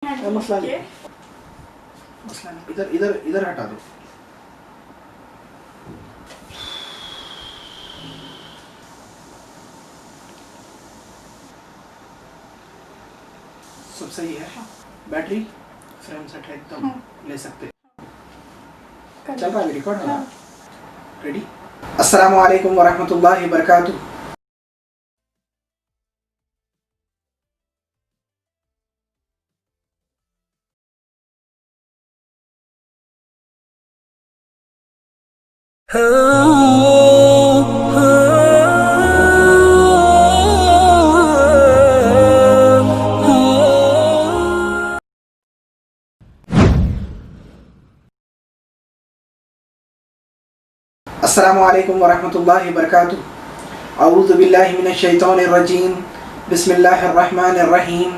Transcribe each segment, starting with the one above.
مسئلہ نہیں ادھر ادھر ادھر ہٹا دو. سب صحیح ہے. بیٹری فریم سیٹ ہے ایک دم لے سکتے. چل رہا ہے ریکارڈ ہو رہا. ریڈی. السلام علیکم ورحمۃ اللہ وبرکاتہ. السلام علیکم ورحمۃ اللہ وبرکاتہ. اعوذ باللہ من الشیطان الرجیم. بسم اللہ الرحمن الرحیم.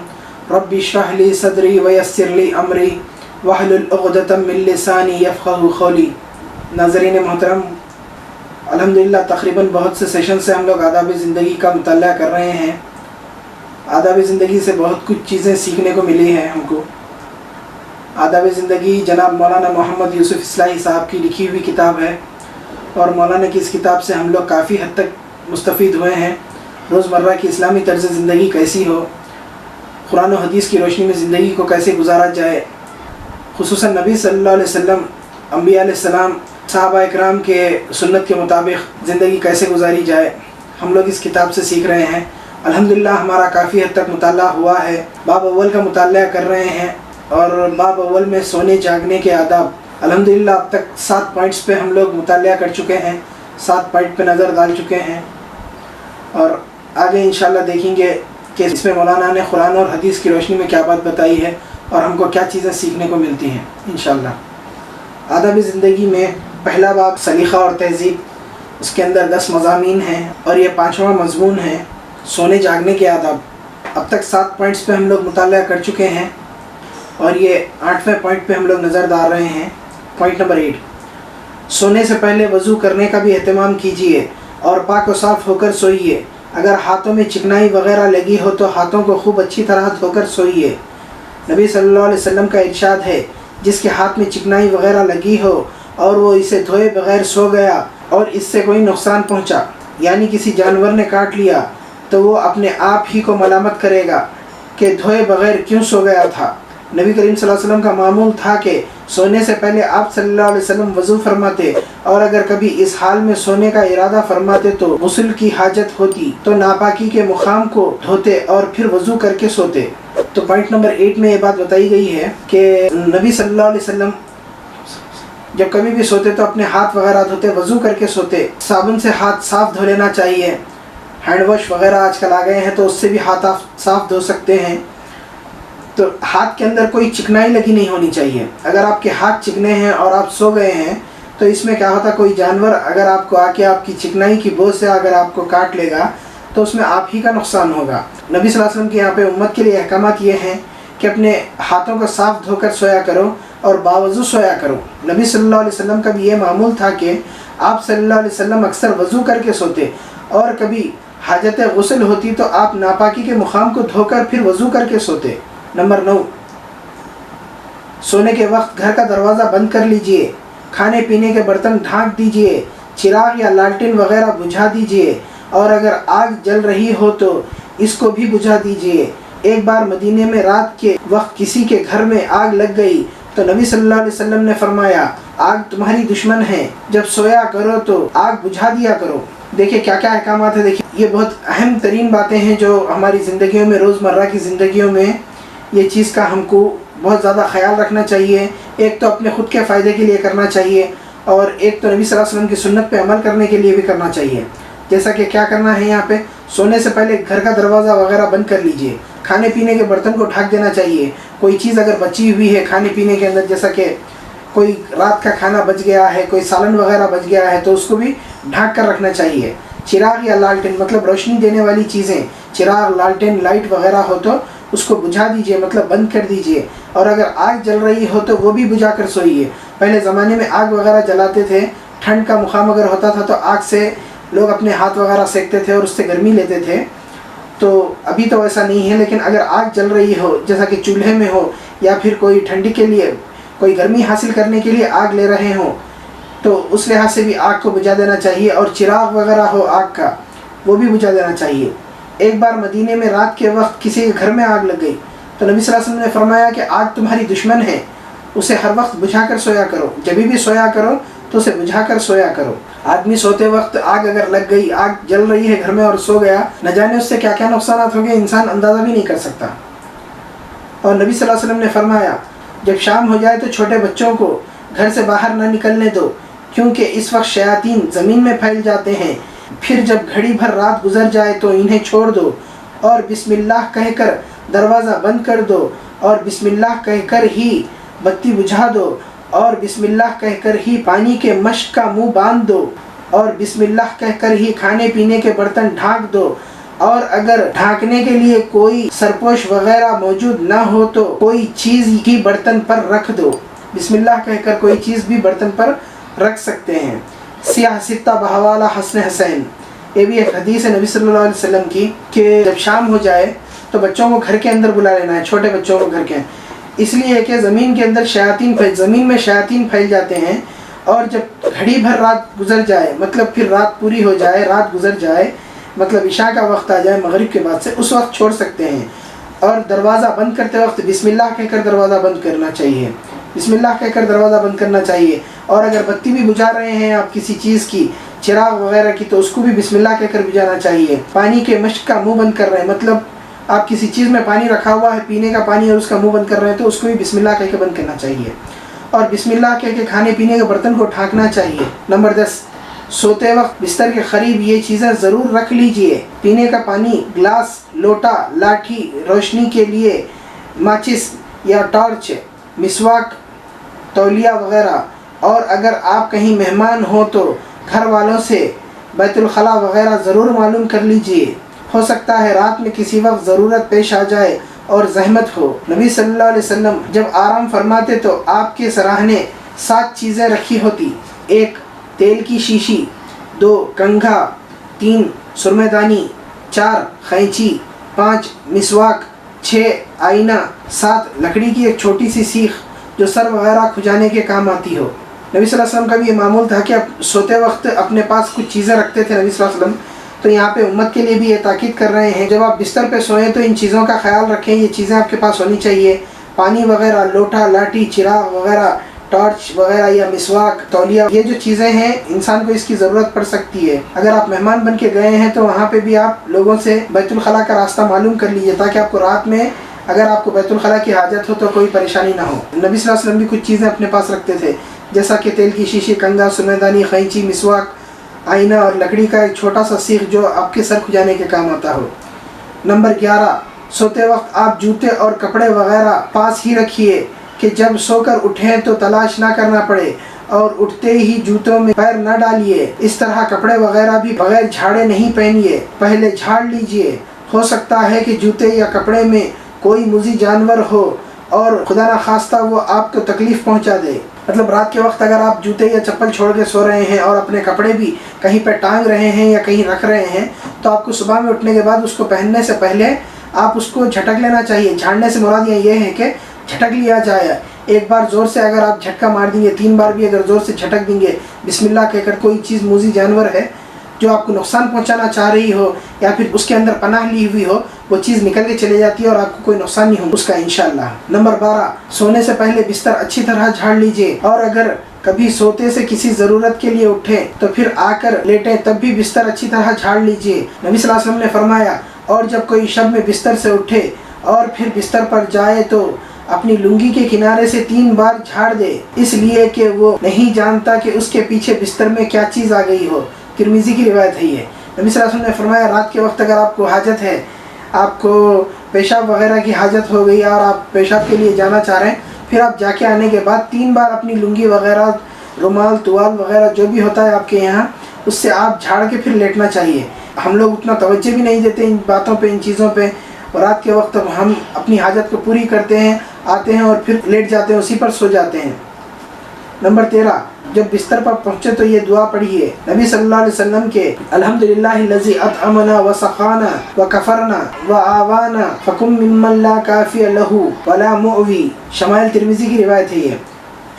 رب اشرح لی صدری ویسر لی امری واحلل عقدۃ من لسانی یفقہوا قولی. ناظرین محترم، الحمدللہ تقریباً بہت سے سیشن سے ہم لوگ آداب زندگی کا مطالعہ کر رہے ہیں. آداب زندگی سے بہت کچھ چیزیں سیکھنے کو ملی ہیں ہم کو. آداب زندگی جناب مولانا محمد یوسف اصلاحی صاحب کی لکھی ہوئی کتاب ہے، اور مولانا کی اس کتاب سے ہم لوگ کافی حد تک مستفید ہوئے ہیں. روزمرہ کی اسلامی طرز زندگی کیسی ہو، قرآن و حدیث کی روشنی میں زندگی کو کیسے گزارا جائے، خصوصاً نبی صلی اللہ علیہ وسلم، انبیاء علیہ السلام، صحابہ اکرام کے سنت کے مطابق زندگی کیسے گزاری جائے، ہم لوگ اس کتاب سے سیکھ رہے ہیں. الحمدللہ ہمارا کافی حد تک مطالعہ ہوا ہے. باب اول کا مطالعہ کر رہے ہیں، اور باب اول میں سونے جاگنے کے آداب. الحمدللہ اب تک 7 پوائنٹس پہ ہم لوگ مطالعہ کر چکے ہیں، 7 پوائنٹ پہ نظر ڈال چکے ہیں، اور آگے انشاءاللہ دیکھیں گے کہ اس میں مولانا نے قرآن اور حدیث کی روشنی میں کیا بات بتائی ہے اور ہم کو کیا چیزیں سیکھنے کو ملتی ہیں انشاءاللہ. آداب زندگی میں پہلا باب سلیقہ اور تہذیب. اس کے اندر 10 مضامین ہیں، اور یہ 5واں مضمون ہے سونے جاگنے کے آداب. اب تک 7 پوائنٹس پہ ہم لوگ مطالعہ کر چکے ہیں، اور یہ 8ویں پوائنٹ پہ ہم لوگ نظر ڈال رہے ہیں. Point number 8. سونے سے پہلے وضو کرنے کا بھی اہتمام کیجیے اور پاک و صاف ہو کر سوئیے. اگر ہاتھوں میں چکنائی وغیرہ لگی ہو تو ہاتھوں کو خوب اچھی طرح دھو کر سوئیے. نبی صلی اللہ علیہ وسلم کا ارشاد ہے، جس کے ہاتھ میں چکنائی وغیرہ لگی ہو اور وہ اسے دھوئے بغیر سو گیا اور اس سے کوئی نقصان پہنچا، یعنی کسی جانور نے کاٹ لیا، تو وہ اپنے آپ ہی کو ملامت کرے گا کہ دھوئے بغیر کیوں سو گیا تھا. نبی کریم صلی اللہ علیہ وسلم کا معمول تھا کہ سونے سے پہلے آپ صلی اللہ علیہ وسلم وضو فرماتے، اور اگر کبھی اس حال میں سونے کا ارادہ فرماتے تو غسل کی حاجت ہوتی تو ناپاکی کے مقام کو دھوتے اور پھر وضو کر کے سوتے. تو پوائنٹ نمبر 8 میں یہ بات بتائی گئی ہے کہ نبی صلی اللہ علیہ وسلم جب کبھی بھی سوتے تو اپنے ہاتھ وغیرہ دھوتے، وضو کر کے سوتے. صابن سے ہاتھ صاف دھو لینا چاہیے. ہینڈ واش وغیرہ آج کل آ گئے ہیں تو اس سے بھی ہاتھ آپ صاف دھو سکتے ہیں. تو ہاتھ کے اندر کوئی چکنائی لگی نہیں ہونی چاہیے. اگر آپ کے ہاتھ چکنے ہیں اور آپ سو گئے ہیں تو اس میں کیا ہوتا، کوئی جانور اگر آپ کو آ کے آپ کی چکنائی کی بوجھ سے اگر آپ کو کاٹ لے گا تو اس میں آپ ہی کا نقصان ہوگا. نبی صلی اللہ علیہ وسلم کے یہاں پہ امت کے لیے احکامات یہ ہیں کہ اپنے ہاتھوں کو صاف دھو کر سویا کرو اور باوضو سویا کرو. نبی صلی اللہ علیہ وسلم کا بھی یہ معمول تھا کہ آپ صلی اللہ علیہ وسلم اکثر وضو کر کے سوتے، اور کبھی حاجت غسل ہوتی تو آپ ناپاکی کے مقام کو دھو کر پھر وضو کر کے سوتے. نمبر 9. سونے کے وقت گھر کا دروازہ بند کر لیجئے. کھانے پینے کے برتن ڈھانک دیجئے. چراغ یا لالٹین وغیرہ بجھا دیجئے، اور اگر آگ جل رہی ہو تو اس کو بھی بجھا دیجئے. ایک بار مدینے میں رات کے وقت کسی کے گھر میں آگ لگ گئی تو نبی صلی اللہ علیہ وسلم نے فرمایا، آگ تمہاری دشمن ہے، جب سویا کرو تو آگ بجھا دیا کرو. دیکھیں کیا کیا احکامات ہیں. دیکھیں یہ بہت اہم ترین باتیں ہیں جو ہماری زندگیوں میں، روزمرہ کی زندگیوں میں یہ چیز کا ہم کو بہت زیادہ خیال رکھنا چاہیے. ایک تو اپنے خود کے فائدے کے لیے کرنا چاہیے، اور ایک تو نبی صلی اللہ علیہ وسلم کی سنت پہ عمل کرنے کے لیے بھی کرنا چاہیے. جیسا کہ کیا کرنا ہے یہاں پہ، سونے سے پہلے گھر کا دروازہ وغیرہ بند کر لیجئے. کھانے پینے کے برتن کو ڈھک دینا چاہیے. کوئی چیز اگر بچی ہوئی ہے کھانے پینے کے اندر، جیسا کہ کوئی رات کا کھانا بچ گیا ہے، کوئی سالن وغیرہ بچ گیا ہے، تو اس کو بھی ڈھک کر رکھنا چاہیے. چراغ یا لالٹین مطلب روشنی دینے والی چیزیں، چراغ، لالٹین، لائٹ وغیرہ ہو تو اس کو بجھا دیجئے، مطلب بند کر دیجئے. اور اگر آگ جل رہی ہو تو وہ بھی بجھا کر سوئیے. پہلے زمانے میں آگ وغیرہ جلاتے تھے، ٹھنڈ کا مقام اگر ہوتا تھا تو آگ سے لوگ اپنے ہاتھ وغیرہ سیکتے تھے اور اس سے گرمی لیتے تھے. تو ابھی تو ایسا نہیں ہے، لیکن اگر آگ جل رہی ہو، جیسا کہ چولہے میں ہو یا پھر کوئی ٹھنڈی کے لیے کوئی گرمی حاصل کرنے کے لیے آگ لے رہے ہوں تو اس لحاظ سے بھی آگ کو بجھا دینا چاہیے، اور چراغ وغیرہ ہو آگ کا وہ بھی بجھا دینا چاہیے۔ ایک بار مدینے میں رات کے وقت کسی کے گھر میں آگ لگ گئی تو نبی صلی اللہ علیہ وسلم نے فرمایا کہ آگ تمہاری دشمن ہے، اسے ہر وقت بجھا کر سویا کرو، جب بھی سویا کرو تو اسے بجھا کر سویا کرو۔ آدمی سوتے وقت آگ اگر لگ گئی، آگ جل رہی ہے گھر میں اور سو گیا، نہ جانے اس سے کیا کیا نقصانات ہو گئے انسان اندازہ بھی نہیں کر سکتا۔ اور نبی صلی اللہ علیہ وسلم نے فرمایا جب شام ہو جائے تو چھوٹے بچوں کو گھر سے باہر نہ نکلنے دو، کیونکہ اس وقت شیاطین زمین میں پھیل جاتے ہیں، پھر جب گھڑی بھر رات گزر جائے تو انہیں چھوڑ دو اور بسم اللہ کہہ کر دروازہ بند کر دو، اور بسم اللہ کہہ کر ہی بتی بجھا دو، اور بسم اللہ کہہ کر ہی پانی کے مشک کا منہ باندھ دو، اور بسم اللہ کہہ کر ہی کھانے پینے کے برتن ڈھانک دو، اور اگر ڈھانکنے کے لیے کوئی سرپوش وغیرہ موجود نہ ہو تو کوئی چیز ہی برتن پر رکھ دو۔ بسم اللہ کہہ کر کوئی چیز بھی برتن پر رکھ سکتے ہیں۔ سیاہ ستہ بحوالہ حسن حسین، یہ بھی ایک حدیث ہے نبی صلی اللہ علیہ وسلم کی کہ جب شام ہو جائے تو بچوں کو گھر کے اندر بلا لینا ہے، چھوٹے بچوں کو گھر کے، اس لیے کہ زمین کے اندر زمین میں شیاطین پھیل جاتے ہیں، اور جب گھڑی بھر رات گزر جائے، مطلب پھر رات پوری ہو جائے، رات گزر جائے، مطلب عشاء کا وقت آ جائے مغرب کے بعد سے، اس وقت چھوڑ سکتے ہیں۔ اور دروازہ بند کرتے وقت بسم اللہ کہہ کر دروازہ بند کرنا چاہیے، بسم اللہ کہہ کر دروازہ بند کرنا چاہیے۔ اور اگر بتی بھی بجھا رہے ہیں آپ کسی چیز کی، چراغ وغیرہ کی، تو اس کو بھی بسم اللہ کہہ کر بجھانا چاہیے۔ پانی کے مشک کا منہ بند کر رہے ہیں، مطلب آپ کسی چیز میں پانی رکھا ہوا ہے پینے کا پانی اور اس کا منہ بند کر رہے ہیں تو اس کو بھی بسم اللہ کہہ کے بند کرنا چاہیے، اور بسم اللہ کہہ کے کھانے پینے کے برتن کو ڈھانکنا چاہیے۔ نمبر 10، سوتے وقت بستر کے قریب یہ چیزیں ضرور رکھ لیجئے: پینے کا پانی، گلاس، لوٹا، لاٹھی، روشنی کے لیے ماچس یا ٹارچ، مسواک، تولیہ وغیرہ، اور اگر آپ کہیں مہمان ہو تو گھر والوں سے بیت الخلاء وغیرہ ضرور معلوم کر لیجئے، ہو سکتا ہے رات میں کسی وقت ضرورت پیش آ جائے اور زحمت ہو۔ نبی صلی اللہ علیہ وسلم جب آرام فرماتے تو آپ کے سراہنے 7 چیزیں رکھی ہوتی: 1 تیل کی شیشی، 2 کنگھا، 3 سرمے دانی، 4 قینچی، 5 مسواک، 6 آئینہ، 7 لکڑی کی ایک چھوٹی سی سیخ جو سر وغیرہ کھجانے کے کام آتی ہو۔ نبی صلی اللہ علیہ وسلم کا بھی یہ معمول تھا کہ سوتے وقت اپنے پاس کچھ چیزیں رکھتے تھے نبی صلی اللہ علیہ وسلم، تو یہاں پہ امت کے لیے بھی یہ تاکید کر رہے ہیں جب آپ بستر پہ سوئیں تو ان چیزوں کا خیال رکھیں، یہ چیزیں آپ کے پاس ہونی چاہیے: پانی وغیرہ، لوٹا، لاٹھی، چراغ وغیرہ، ٹارچ وغیرہ یا مسواک، تولیہ، یہ جو چیزیں ہیں انسان کو اس کی ضرورت پڑ سکتی ہے۔ اگر آپ مہمان بن کے گئے ہیں تو وہاں پہ بھی آپ لوگوں سے بیت الخلاء کا راستہ معلوم کر لیجیے تاکہ آپ کو رات میں اگر آپ کو بیت الخلاء کی حاجت ہو تو کوئی پریشانی نہ ہو۔ نبی صلی اللہ علیہ وسلم بھی کچھ چیزیں اپنے پاس رکھتے تھے جیسا کہ تیل کی شیشی، کنگھا، سرمے دانی، قینچی، مسواک، آئینہ اور لکڑی کا ایک چھوٹا سا سیخ جو آپ کے سر کھجانے کے کام آتا ہو۔ نمبر 11، سوتے وقت آپ جوتے اور کپڑے وغیرہ پاس ہی رکھیے کہ جب سو کر اٹھیں تو تلاش نہ کرنا پڑے، اور اٹھتے ہی جوتوں میں پیر نہ ڈالیے۔ اس طرح کپڑے وغیرہ بھی بغیر جھاڑے نہیں پہنیے، پہلے جھاڑ لیجئے، ہو سکتا ہے کہ جوتے یا کپڑے میں کوئی موذی جانور ہو اور خدا نخواستہ وہ آپ کو تکلیف پہنچا دے۔ مطلب رات کے وقت اگر آپ جوتے یا چپل چھوڑ کے سو رہے ہیں اور اپنے کپڑے بھی کہیں پہ ٹانگ رہے ہیں یا کہیں رکھ رہے ہیں تو آپ کو صبح میں اٹھنے کے بعد اس کو پہننے سے پہلے آپ اس کو جھٹک لینا چاہیے۔ جھاڑنے سے مراد یہ ہے کہ جھٹک لیا جائے۔ ایک بار زور سے اگر آپ جھٹکا مار دیں گے، 3 بار بھی اگر زور سے جھٹک دیں گے بسم اللہ کہہ کر، کوئی چیز موذی جانور ہے جو آپ کو نقصان پہنچانا چاہ رہی ہو یا پھر اس کے اندر پناہ لی ہوئی ہو، وہ چیز نکل کے چلے جاتی ہے اور آپ کو کوئی نقصان نہیں ہو اس کا انشاءاللہ۔ نمبر 12، سونے سے پہلے بستر اچھی طرح جھاڑ لیجئے، اور اگر کبھی سوتے سے کسی ضرورت کے لیے اٹھیں تو پھر آ کر لیٹیں تب بھی بستر اچھی طرح جھاڑ لیجئے۔ نبی صلی اللہ علیہ وسلم نے فرمایا، اور جب کوئی شب میں بستر سے اٹھے اور پھر بستر پر جائے تو اپنی لنگی کے کنارے سے 3 بار جھاڑ دے، اس لیے کہ وہ نہیں جانتا کہ اس کے پیچھے بستر میں کیا چیز آ گئی ہو۔ ترمذی کی روایت ہے یہ۔ نبی صلی اللہ علیہ وسلم نے فرمایا، رات کے وقت اگر آپ کو حاجت ہے، آپ کو پیشاب وغیرہ کی حاجت ہو گئی اور آپ پیشاب کے لیے جانا چاہ رہے ہیں، پھر آپ جا کے آنے کے بعد 3 بار اپنی لنگی وغیرہ، رومال، توال وغیرہ جو بھی ہوتا ہے آپ کے یہاں، اس سے آپ جھاڑ کے پھر لیٹنا چاہیے۔ ہم لوگ اتنا توجہ بھی نہیں دیتے ان باتوں پہ، ان چیزوں پہ، اور رات کے وقت ہم اپنی حاجت کو پوری کرتے ہیں، آتے ہیں اور پھر لیٹ جاتے ہیں، اسی پر سو جاتے ہیں۔ نمبر 13، جب بستر پر پہنچے تو یہ دعا پڑھیے، نبی صلی اللہ علیہ وسلم کے الحمدللہ الذی اطعمنا وسقانا وکفرنا وآوانا فکم ممن لا کافی لہ ولا معوی، شمائل ترمذی کی روایت ہے یہ۔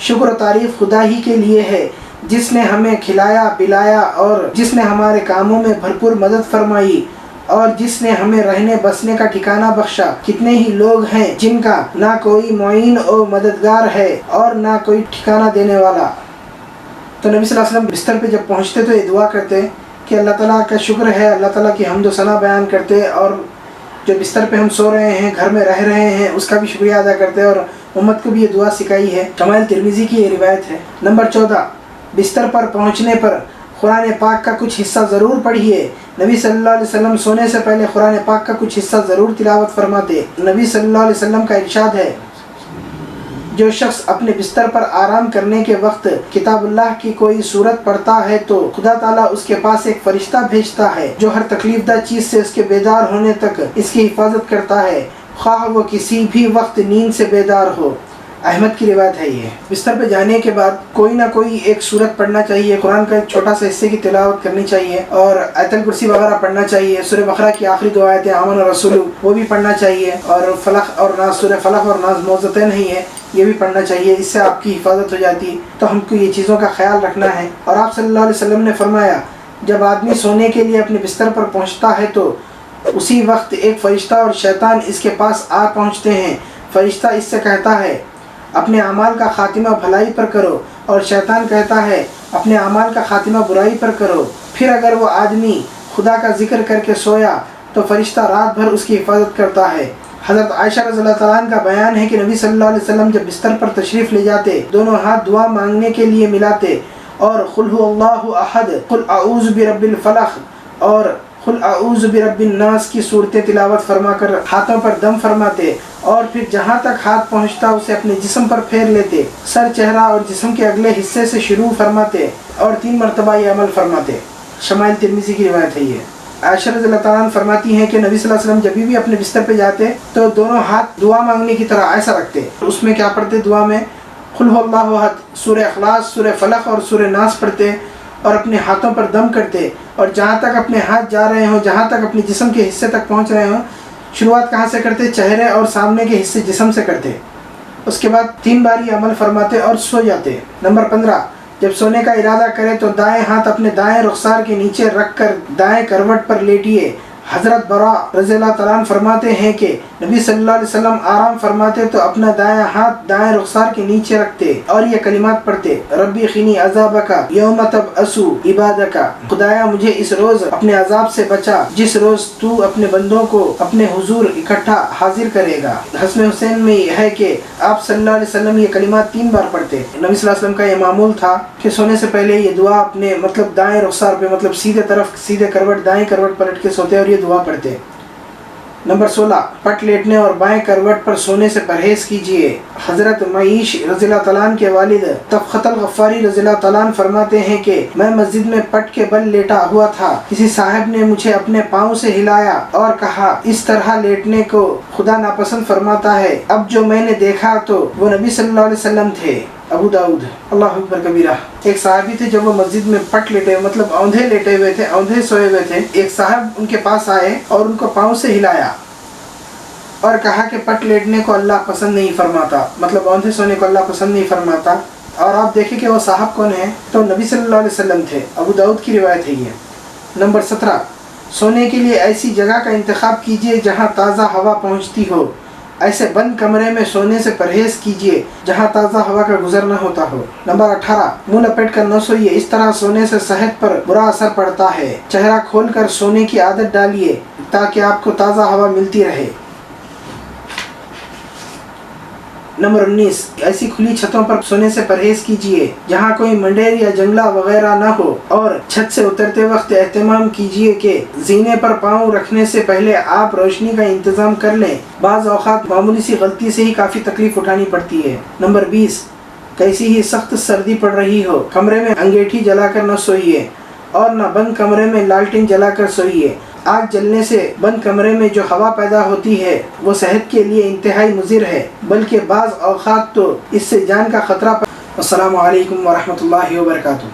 شکر و تعریف خدا ہی کے لیے ہے جس نے ہمیں کھلایا پلایا اور جس نے ہمارے کاموں میں بھرپور مدد فرمائی اور جس نے ہمیں رہنے بسنے کا ٹھکانہ بخشا۔ کتنے ہی لوگ ہیں جن کا نہ کوئی معین و مددگار ہے اور نہ کوئی ٹھکانہ دینے والا۔ تو نبی صلی اللہ علیہ وسلم بستر پہ جب پہنچتے تو یہ دعا کرتے کہ اللہ تعالیٰ کا شکر ہے، اللہ تعالیٰ کی حمد و ثنا بیان کرتے اور جو بستر پہ ہم سو رہے ہیں، گھر میں رہ رہے ہیں، اس کا بھی شکریہ ادا کرتے اور امت کو بھی یہ دعا سکھائی ہے۔ شمائل ترمذی کی یہ روایت ہے۔ نمبر 14، بستر پر پہنچنے پر قرآن پاک کا کچھ حصہ ضرور پڑھیے، نبی صلی اللہ علیہ وسلم سونے سے پہلے قرآن پاک کا کچھ حصہ ضرور تلاوت فرماتے۔ نبی صلی اللہ علیہ وسلم کا ارشاد ہے، جو شخص اپنے بستر پر آرام کرنے کے وقت کتاب اللہ کی کوئی سورت پڑھتا ہے تو خدا تعالیٰ اس کے پاس ایک فرشتہ بھیجتا ہے جو ہر تکلیف دہ چیز سے اس کے بیدار ہونے تک اس کی حفاظت کرتا ہے، خواہ وہ کسی بھی وقت نیند سے بیدار ہو۔ احمد کی روایت ہے یہ۔ بستر پہ جانے کے بعد کوئی نہ کوئی ایک سورت پڑھنا چاہیے، قرآن کا ایک چھوٹا سا حصے کی تلاوت کرنی چاہیے اور آیت الکرسی وغیرہ پڑھنا چاہیے۔ سورہ بقرہ کی آخری دو آیتیں آمن الرسول وہ بھی پڑھنا چاہیے اور فلق اور ناس، سورہ فلق اور ناس موضوعتیں نہیں ہے، یہ بھی پڑھنا چاہیے، اس سے آپ کی حفاظت ہو جاتی۔ تو ہم کو یہ چیزوں کا خیال رکھنا ہے۔ اور آپ صلی اللہ علیہ وسلم نے فرمایا، جب آدمی سونے کے لیے اپنے بستر پر پہنچتا ہے تو اسی وقت ایک فرشتہ اور شیطان اس کے پاس آ پہنچتے ہیں۔ فرشتہ اس سے کہتا ہے اپنے اعمال کا خاتمہ بھلائی پر کرو اور شیطان کہتا ہے اپنے اعمال کا خاتمہ برائی پر کرو۔ پھر اگر وہ آدمی خدا کا ذکر کر کے سویا تو فرشتہ رات بھر اس کی حفاظت کرتا ہے۔ حضرت عائشہ رضی اللہ تعالیٰ عنہ کا بیان ہے کہ نبی صلی اللہ علیہ وسلم جب بستر پر تشریف لے جاتے، دونوں ہاتھ دعا مانگنے کے لیے ملاتے اور قل هو اللہ احد، قل اعوذ برب الفلق اور قل اعوذ برب الناس کی صورتیں تلاوت فرما کر ہاتھوں پر دم فرماتے اور پھر جہاں تک ہاتھ پہنچتا اسے اپنے جسم پر پھیر لیتے، سر، چہرہ اور جسم کے اگلے حصے سے شروع فرماتے اور 3 مرتبہ یہ عمل فرماتے۔ شمائل ترمذی کی روایت ہے یہ۔ عائشہ رضی اللہ تعالیٰ عنہ فرماتی ہیں کہ نبی صلی اللہ علیہ وسلم جب بھی اپنے بستر پہ جاتے تو دونوں ہاتھ دعا مانگنے کی طرح ایسا رکھتے۔ اس میں کیا پڑھتے؟ دعا میں قل هو اللہ احد، سورہ اخلاص، سورہ فلق اور سورہ ناس پڑھتے اور اپنے ہاتھوں پر دم کرتے اور جہاں تک اپنے ہاتھ جا رہے ہوں، جہاں تک اپنے جسم کے حصے تک پہنچ رہے ہوں، شروعات کہاں سے کرتے؟ چہرے اور سامنے کے حصے جسم سے کرتے۔ اس کے بعد 3 بار یہ عمل فرماتے اور سو جاتے۔ نمبر 15، جب سونے کا ارادہ کرے تو دائیں ہاتھ اپنے دائیں رخسار کے نیچے رکھ کر دائیں کروٹ پر لیٹیے۔ حضرت برا رضی اللہ تعالیٰ عنہ فرماتے ہیں کہ نبی صلی اللہ علیہ وسلم آرام فرماتے تو اپنا دائیں ہاتھ دائیں رخسار کے نیچے رکھتے اور یہ کلمات پڑھتے، ربی قنی عذابک یوم تبعث عبادک، خدایا مجھے اس روز اپنے عذاب سے بچا جس روز تو اپنے بندوں کو اپنے حضور اکٹھا حاضر کرے گا۔ حسن حسین میں یہ ہے کہ آپ صلی اللہ علیہ وسلم یہ کلمات 3 بار پڑھتے۔ نبی صلی اللہ علیہ وسلم کا یہ معمول تھا کہ سونے سے پہلے یہ دعا اپنے دائیں رخسار پہ سیدھے طرف سیدھے کروٹ دائیں کروٹ پلٹ کے سوتے اور یہ دعا پڑھتے۔ نمبر 16، پٹ لیٹنے اور بائیں کروٹ پر سونے سے پرہیز کیجیے۔ حضرت معیش رضی اللہ تعالیٰ عنہ کے والد طفخت الغفاری رضی اللہ تعالیٰ عنہ فرماتے ہیں کہ میں مسجد میں پٹ کے بل لیٹا ہوا تھا، کسی صاحب نے مجھے اپنے پاؤں سے ہلایا اور کہا اس طرح لیٹنے کو خدا ناپسند فرماتا ہے۔ اب جو میں نے دیکھا تو وہ نبی صلی اللہ علیہ وسلم تھے۔ ابو داؤد۔ اللہ اکبر کبیرہ۔ ایک صحابی تھے جب وہ مسجد میں پٹ لیٹے اوندھے لیٹے ہوئے تھے، اوندھے سوئے ہوئے تھے، ایک صاحب ان کے پاس آئے اور ان کو پاؤں سے ہلایا اور کہا کہ پٹ لیٹنے کو اللہ پسند نہیں فرماتا، اوندھے سونے کو اللہ پسند نہیں فرماتا۔ اور آپ دیکھیں کہ وہ صاحب کون ہیں، تو نبی صلی اللہ علیہ وسلم تھے۔ ابو داؤد کی روایت ہے یہ۔ نمبر 17، سونے کے لیے ایسی جگہ کا انتخاب کیجیے جہاں تازہ ہوا پہنچتی ہو۔ ایسے بند کمرے میں سونے سے پرہیز کیجیے جہاں تازہ ہوا کا گزر نہ ہوتا ہو۔ نمبر 18، منہ لپیٹ کر نہ سوئیے، اس طرح سونے سے صحت پر برا اثر پڑتا ہے۔ چہرہ کھول کر سونے کی عادت ڈالیے تاکہ آپ کو تازہ ہوا ملتی رہے۔ نمبر 19، ایسی کھلی چھتوں پر سونے سے پرہیز کیجیے جہاں کوئی منڈیر یا جنگلہ وغیرہ نہ ہو، اور چھت سے اترتے وقت اہتمام کیجیے کہ زینے پر پاؤں رکھنے سے پہلے آپ روشنی کا انتظام کر لیں، بعض اوقات معمولی سی غلطی سے ہی کافی تکلیف اٹھانی پڑتی ہے۔ نمبر 20، کیسی ہی سخت سردی پڑ رہی ہو، کمرے میں انگیٹھی جلا کر نہ سوئیے اور نہ بند کمرے میں لالٹین جلا کر سوئیے۔ آگ جلنے سے بند کمرے میں جو ہوا پیدا ہوتی ہے وہ صحت کے لیے انتہائی مضر ہے، بلکہ بعض اوقات تو اس سے جان کا خطرہ السلام علیکم ورحمۃ اللہ وبرکاتہ.